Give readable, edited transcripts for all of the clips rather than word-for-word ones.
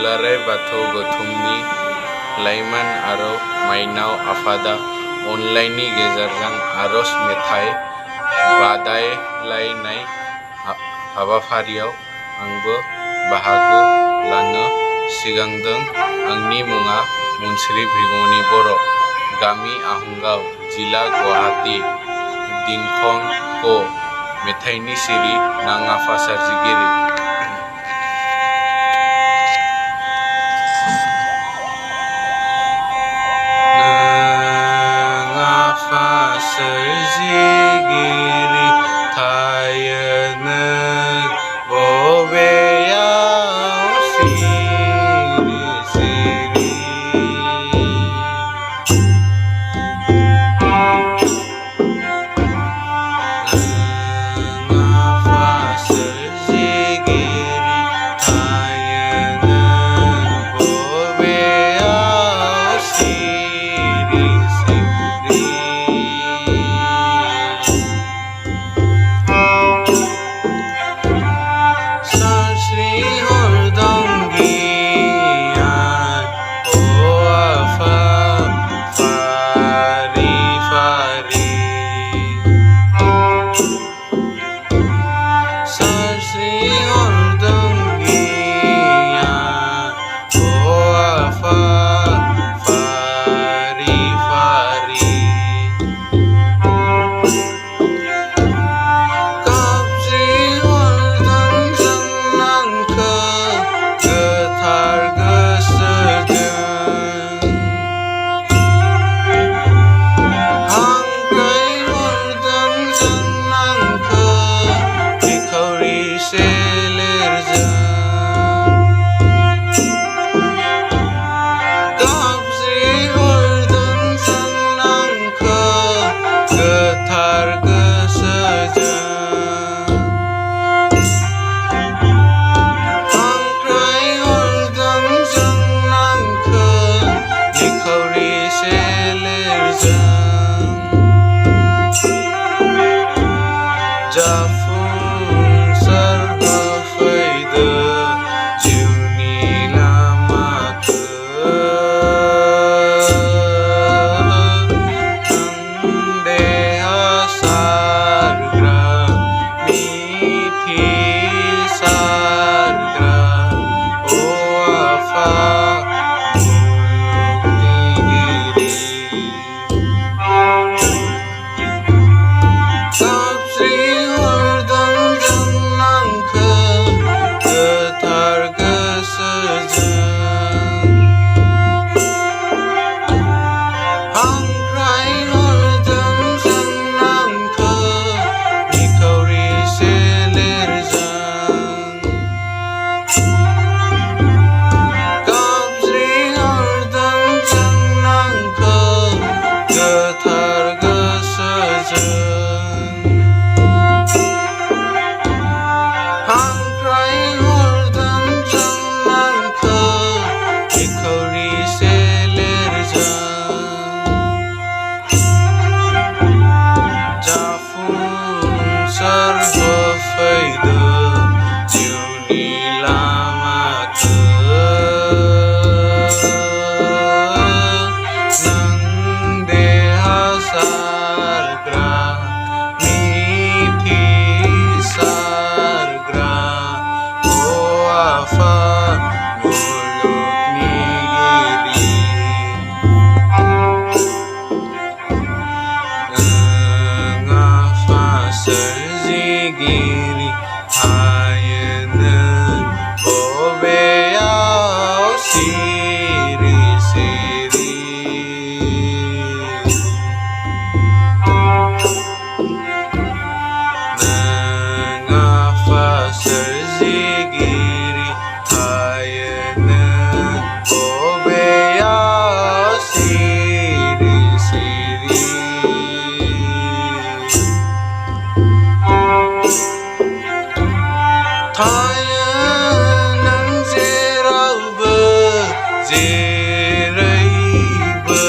दुलाराय बाथौ गौथुमनि लाइमोन आरो माइनाव आफादा अनलाइननि गेजेरजों आरज मेथाइ बादायलायनाय हाबाफारियाव आंबो बाहागो लानो सिगांदों। आंनि मुङा मुनस्रि भृगुमनि बर', गामि आहंगाव, जिला गुवाहाटी। दिंखं क मेथाइनि सिरि नाङाफा सोरजिगिरि। नाङाफा सोरजिगिरि थायो नों बबेयाव सिरि सिरि। नाङाफा सोरजिगिरि थायो नों बबेयाव सिरि सिरि। सानस्रि हरदों गियान अ आफा फारि फारि। सानस्रि हरदों गियान अ आफा फारि फारि। गाबज्रि हरदों जोंनांखौ गोथार गोसोजों। हांख्रायहरदों जोंनांखौ निखावरि सोलेरजों। गाबज्रि हरदों जोंनांखौ गोथार गोसोजों। हांख्रायहरदों जोंनांखौ निखावरि सोलेरजों। जाफुंसार होफैदो जिउनि लामाखौ। नों देरहासारग्रा मिथिसारग्रा अ आफा मुलुगनिगिरि। गाबज्रि हरदों जोंनांखौ गोथार गोसोजों। हांख्रायहरदों जोंनांखौ निखावरि सोलेरजों। गाबज्रि हरदों जोंनांखौ गोथार गोसोजों। हांख्रायहरदों जोंनांखौ निखावरि सोलेरजों। जाफुंसार होफैदो जिउनि लामाखौ। नों देरहासारग्रा मिथिसारग्रा अ आफा मुलुगनिगिरि। नाङाफा सोरजिगिरि थायो नों बबेयाव सिरि सिरि। नाङाफा सोरजिगिरि थायो नों बबेयाव सिरि सिरि। थायो नों जेरावबो जेरैबो।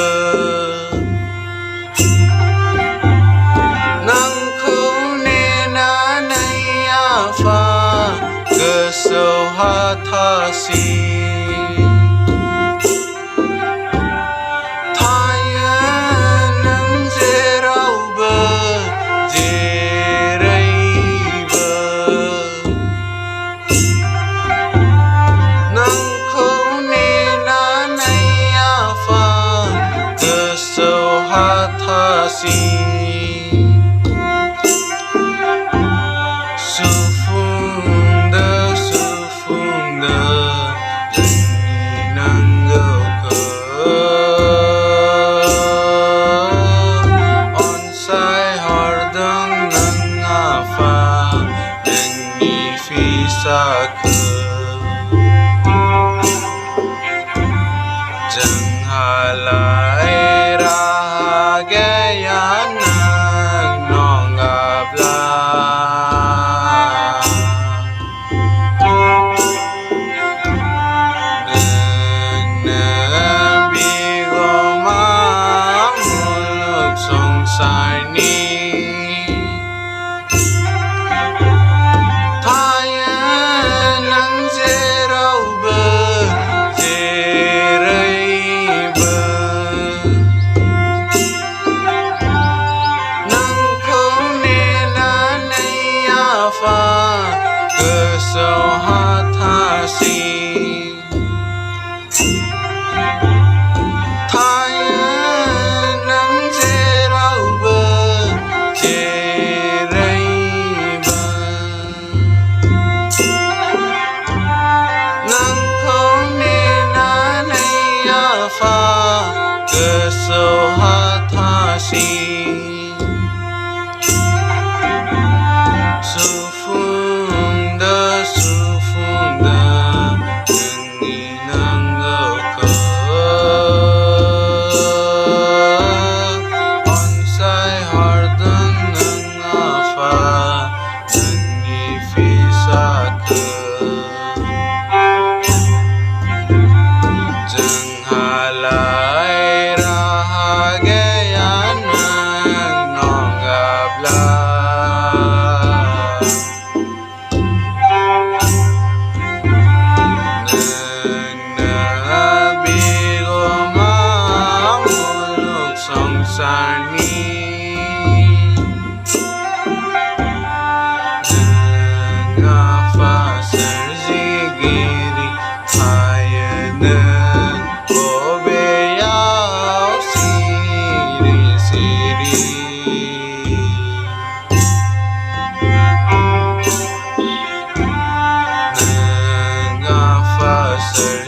नोंखौ नेनानै आफा गोसोआव हाथासि। si Sufunda Dani nanggaw ka Onsay hardang nangafa Dani visa ka Jang halay rahagayanan nong abla Nagnabigo mamulog songsay ni Tayan ng zeraw ba Keso hatasi Tayan ng zeraw ba Jeray ba Nang kong ninanay afa Keso hatasi Sufunda Dani nanggaw ka Onsay hardang nangafa Dani visa ka Jang halay rahagayanan nong abla Sani Nangafa serzigiri Hayanan Obeyaw siri-siri Nangafa serzigiri